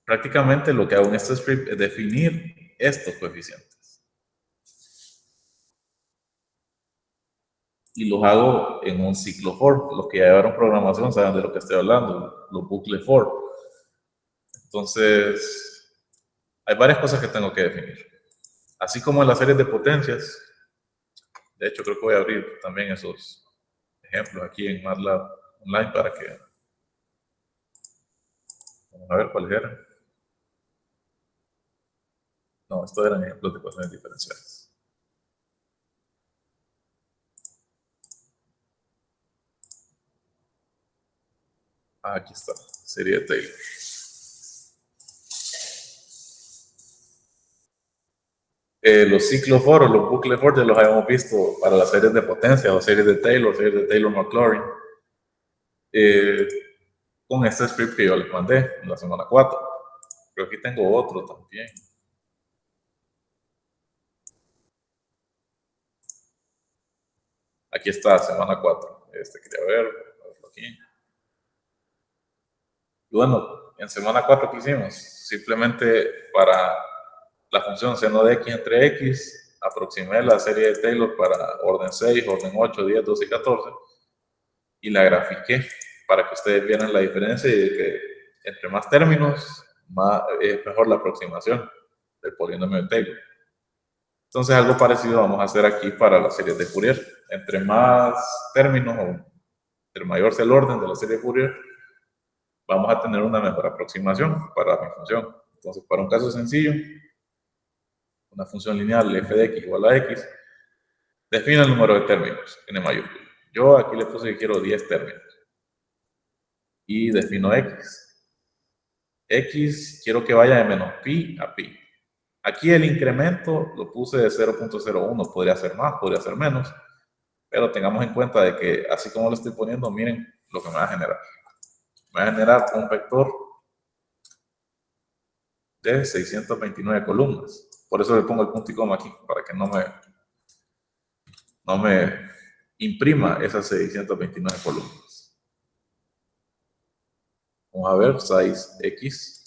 A: prácticamente lo que hago en este script es definir estos coeficientes. Y los hago en un ciclo for. Los que ya llevaron programación saben de lo que estoy hablando, los bucles for. Entonces, hay varias cosas que tengo que definir. Así como en las series de potencias, de hecho creo que voy a abrir también esos ejemplos aquí en MATLAB Online para que... Vamos a ver cuáles eran. No, estos eran ejemplos de ecuaciones diferenciales. Aquí está, serie de Taylor. Los ciclos for o los bucles for ya los habíamos visto para las series de potencia o series de Taylor-Maclaurin. Con este script que yo les mandé en la semana 4. Pero aquí tengo otro también. Aquí está, semana 4. Quería verlo aquí. Y bueno, en semana 4, ¿qué hicimos? Simplemente para la función seno de x entre x, aproximé la serie de Taylor para orden 6, orden 8, 10, 12 y 14 y la grafiqué para que ustedes vieran la diferencia y de que entre más términos, es mejor la aproximación del polinomio de Taylor. Entonces algo parecido vamos a hacer aquí para las series de Fourier. Entre más términos o entre mayor sea el orden de la serie de Fourier, vamos a tener una mejor aproximación para mi función. Entonces, para un caso sencillo, una función lineal f de x igual a x, define el número de términos, n mayúscula. Yo aquí le puse que quiero 10 términos. Y defino x. X quiero que vaya de menos pi a pi. Aquí el incremento lo puse de 0.01, podría ser más, podría ser menos, pero tengamos en cuenta de que así como lo estoy poniendo, miren lo que me va a generar. Me va a generar un vector de 629 columnas. Por eso le pongo el punto y coma aquí, para que no me imprima esas 629 columnas. Vamos a ver, size X.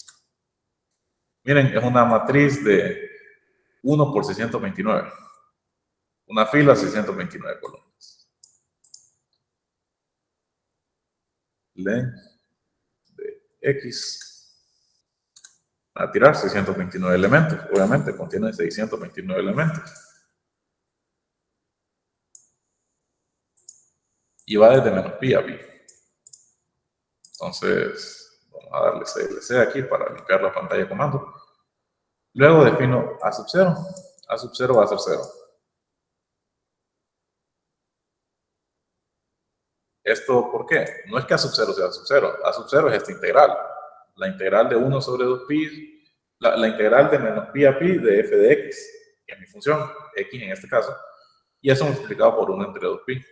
A: Miren, es una matriz de 1 por 629. Una fila, 629 columnas. Length de X. A tirar 629 elementos. Obviamente contiene 629 elementos. Y va desde menos pi a pi. Entonces, vamos a darle CLC aquí para limpiar la pantalla de comando. Luego defino A sub 0. A sub 0 va a ser 0. ¿Esto por qué? No es que A sub 0 sea A sub 0. A sub 0 es esta integral. La integral de 1 sobre 2 pi, la integral de menos pi a pi de f de x, que es mi función, x en este caso, y eso multiplicado por 1 entre 2 pi.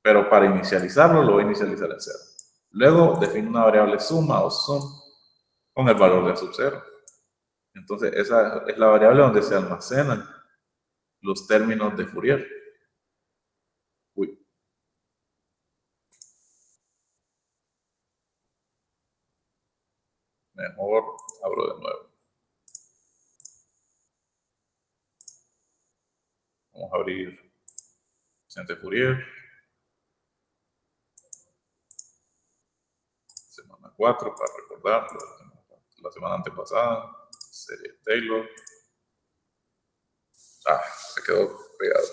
A: Pero para inicializarlo, lo voy a inicializar en 0. Luego defino una variable suma o sum con el valor de A sub 0. Entonces, esa es la variable donde se almacenan los términos de Fourier. Uy. Mejor abro de nuevo. Vamos a abrir Centre Fourier. Semana 4 para recordar la semana antepasada. Serie Taylor. Ah, se quedó pegado.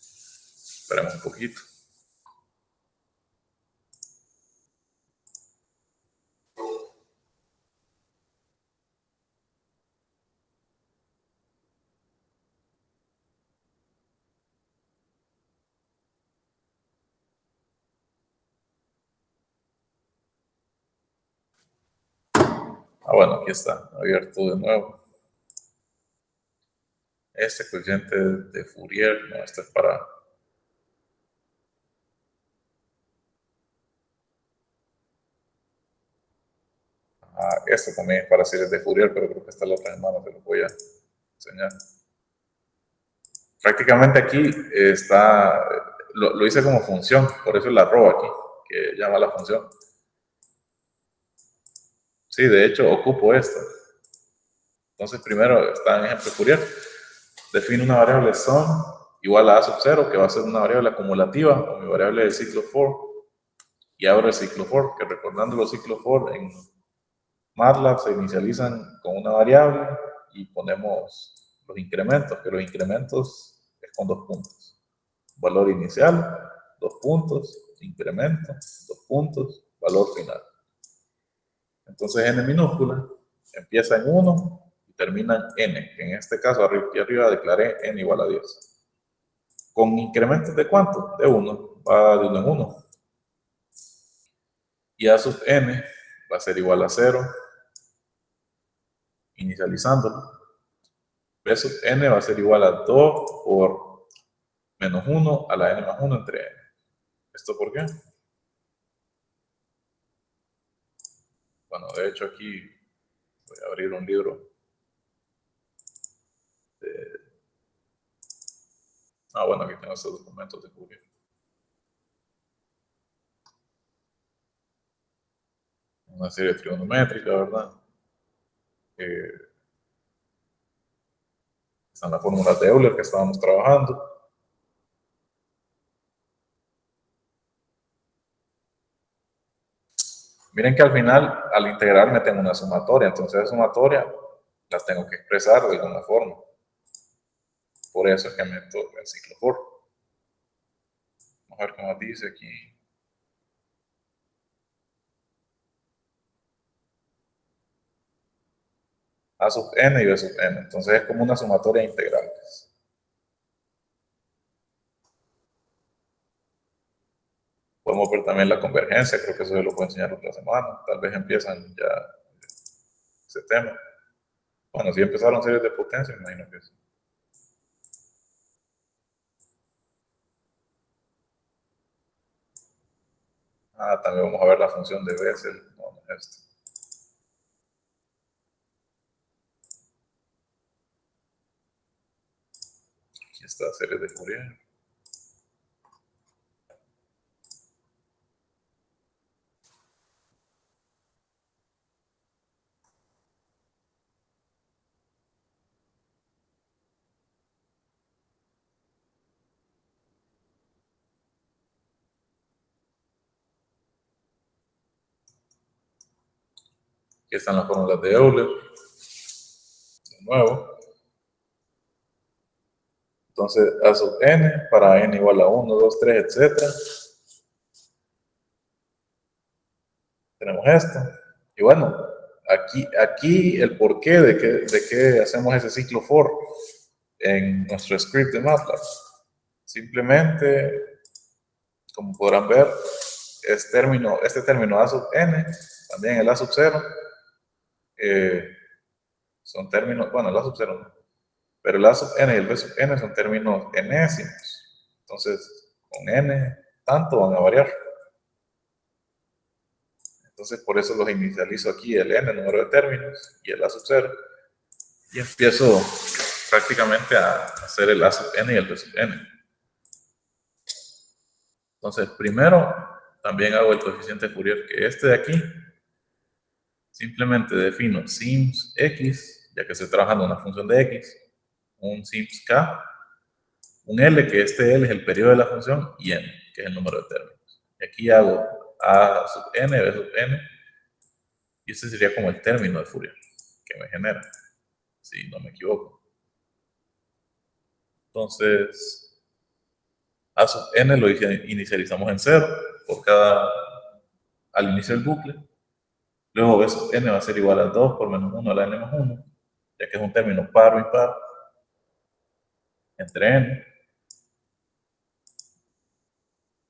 A: Esperemos un poquito. Ah, bueno, aquí está, abierto de nuevo. Este coeficiente de Fourier, no, este es para... Ah, este también es para series de Fourier, pero creo que está la otra semana, te lo voy a enseñar. Prácticamente aquí está, lo hice como función, por eso el arroba aquí, que llama la función. Sí, de hecho, ocupo esto. Entonces, primero está en ejemplo Fourier. Defino una variable sum igual a sub 0, que va a ser una variable acumulativa, o mi variable del ciclo for. Y abro el ciclo for, que recordando los ciclos for en MATLAB se inicializan con una variable y ponemos los incrementos, que los incrementos es con 2 puntos. Valor inicial, 2 puntos, incremento, 2 puntos, valor final. Entonces n minúscula empieza en 1 y termina en n, que en este caso aquí arriba declaré n igual a 10. ¿Con incrementos de cuánto? De 1, va de 1 en 1. Y a sub n va a ser igual a 0, inicializándolo. B sub n va a ser igual a 2 por menos 1 a la n más 1 entre n. ¿Esto por qué? Bueno, de hecho aquí voy a abrir un libro de... Ah, bueno, aquí tengo estos documentos de Fourier. Una serie trigonométrica, ¿verdad? Están las fórmulas de Euler que estábamos trabajando. Miren que al final, al integrar, me tengo una sumatoria. Entonces, esa sumatoria la tengo que expresar de alguna forma. Por eso es que meto el ciclo for. Vamos a ver qué nos dice aquí. A sub n y B sub n. Entonces, es como una sumatoria de integrales. Podemos ver también la convergencia. Creo que eso se lo puedo enseñar otra semana. Tal vez empiezan ya ese tema. Bueno, si empezaron series de potencia, imagino que sí. Ah, también vamos a ver la función de Bessel. No, no es esto. Aquí está series de Fourier. Aquí están las fórmulas de Euler. De nuevo. Entonces, A sub n para n igual a 1, 2, 3, etc. Tenemos esto. Y bueno, aquí el porqué de que hacemos ese ciclo for en nuestro script de MATLAB. Simplemente, como podrán ver, este término A sub n, también el A sub 0, son términos, bueno, el A sub 0 no, pero el A sub n y el B sub n son términos enésimos. Entonces, con n, tanto van a variar. Entonces, por eso los inicializo aquí, el n, número de términos, y el A sub 0. Y empiezo prácticamente a hacer el A sub n y el B sub n. Entonces, primero, también hago el coeficiente Fourier, que este de aquí, simplemente defino sims x, ya que estoy trabajando en una función de x, un sims k, un L, que este L es el periodo de la función, y n, que es el número de términos. Y aquí hago A sub n, B sub n, y este sería como el término de Fourier que me genera, si no me equivoco. Entonces, A sub n lo inicializamos en 0 al inicio del bucle. Luego B sub n va a ser igual a 2 por menos 1 a la n más 1, ya que es un término par o impar entre n.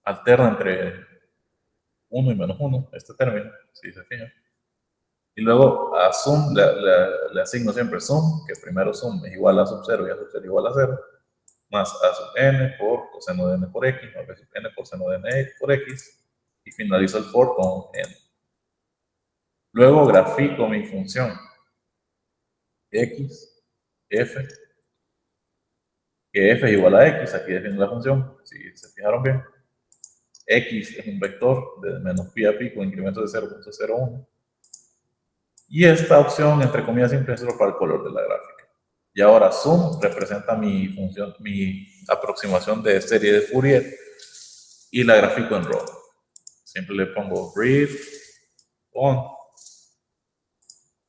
A: Alterna entre 1 y menos 1, este término, si se fijan. Y luego a sum le asigno siempre sum, que primero sum es igual a sub 0 y a sub 0 igual a 0, más a sub n por coseno de n por x, más b sub n por seno de n por x, y finalizo el for con n. Luego grafico mi función x, f, que f es igual a x, aquí defino la función, si se fijaron bien. X es un vector de menos pi a pi con incremento de 0.01. Y esta opción, entre comillas, siempre es solo para el color de la gráfica. Y ahora sum representa mi función, mi aproximación de serie de Fourier, y la grafico en rojo. Siempre le pongo breathe on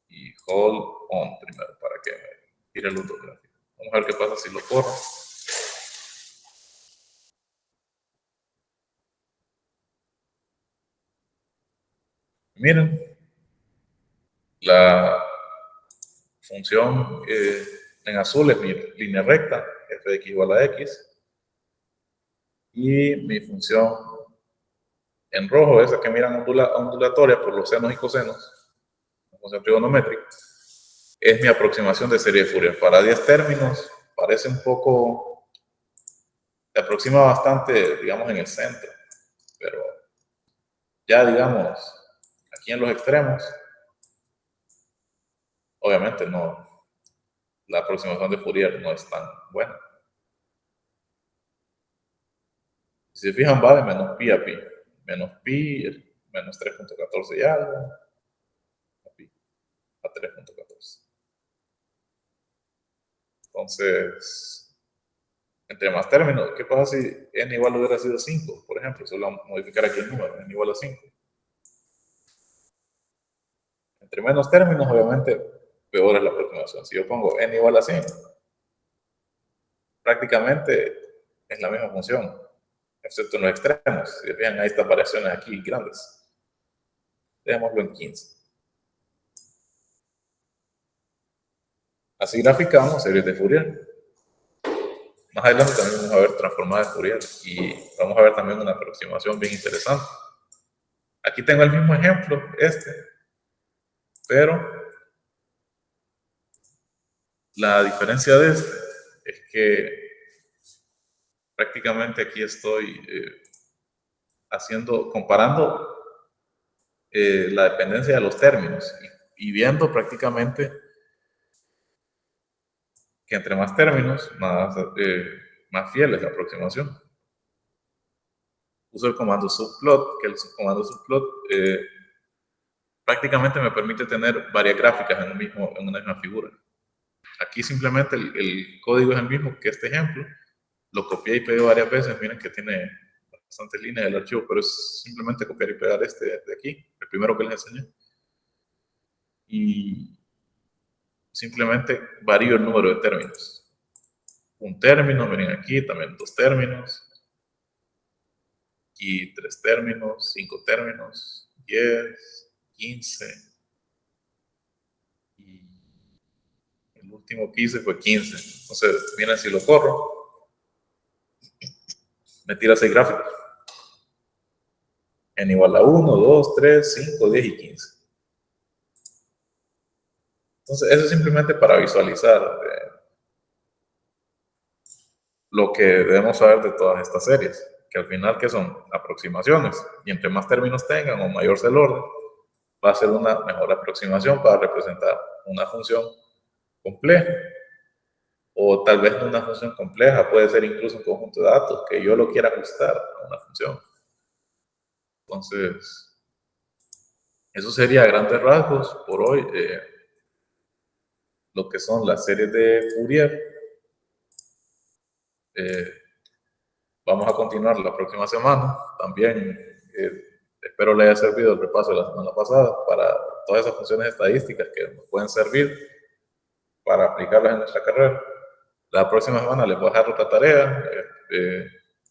A: y hold on primero para que me tire los dos gráficos. Vamos a ver qué pasa si lo corro. Miren, la función en azul es mi línea recta, f de x igual a x, y mi función en rojo, esa que miran ondulatoria por los senos y cosenos, la función trigonométrica, es mi aproximación de serie de Fourier. Para 10 términos parece un poco, se aproxima bastante, digamos, en el centro, pero ya, digamos, aquí en los extremos, obviamente no, la aproximación de Fourier no es tan buena. Si se fijan, va de menos pi a pi. Menos pi, menos 3.14 y algo, a pi, a 3.14. Entonces, entre más términos, ¿qué pasa si n igual hubiera sido 5? Por ejemplo, solo modificar aquí el número, n igual a 5. Entre menos términos, obviamente, peor es la aproximación. Si yo pongo n igual a 100, prácticamente es la misma función, excepto en los extremos. Si ven, hay estas variaciones aquí grandes. Dejémoslo en 15. Así graficamos series de Fourier. Más adelante también vamos a ver transformadas de Fourier y vamos a ver también una aproximación bien interesante. Aquí tengo el mismo ejemplo, pero la diferencia de este es que prácticamente aquí estoy comparando la dependencia de los términos y viendo prácticamente que entre más términos, más fiel es la aproximación. Uso el comando subplot, que el comando subplot prácticamente me permite tener varias gráficas en una misma figura. Aquí simplemente el código es el mismo que este ejemplo. Lo copié y pegué varias veces. Miren que tiene bastantes líneas el archivo, pero es simplemente copiar y pegar este de aquí, el primero que les enseñé. y simplemente varío el número de términos. Un término, miren aquí, también 2 términos, y 3 términos, 5 términos, 10, 15, y el último que hice fue 15. Entonces, miren, si lo corro, me tira 6 gráficos. N igual a 1, 2, 3, 5, 10 y 15. Entonces, eso es simplemente para visualizar lo que debemos saber de todas estas series, que al final, ¿qué son? Aproximaciones. Y entre más términos tengan o mayor sea el orden, va a ser una mejor aproximación para representar una función compleja. O tal vez no una función compleja, puede ser incluso un conjunto de datos que yo lo quiera ajustar a una función. Entonces, eso sería a grandes rasgos por hoy lo que son las series de Fourier. Vamos a continuar la próxima semana. También espero le haya servido el repaso de la semana pasada para todas esas funciones estadísticas que nos pueden servir para aplicarlas en nuestra carrera. La próxima semana les voy a dejar otra tarea.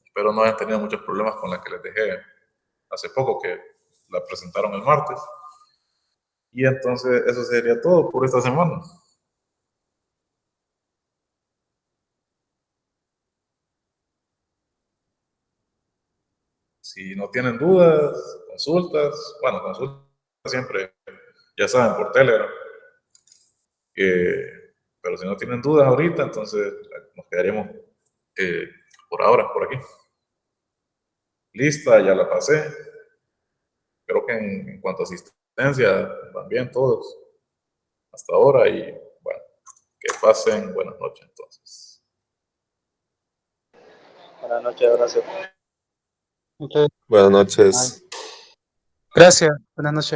A: Espero no hayan tenido muchos problemas con la que les dejé hace poco, que la presentaron el martes. Y entonces eso sería todo por esta semana. Si no tienen dudas, consultas, bueno, consultas siempre, ya saben, por Telegram. Pero si no tienen dudas ahorita, entonces nos quedaremos por ahora, por aquí. Lista, ya la pasé. Creo que en cuanto a asistencia, van bien todos hasta ahora y bueno, que pasen buenas noches entonces.
B: Buenas noches, gracias.
D: Buenas noches.
E: Gracias, buenas noches.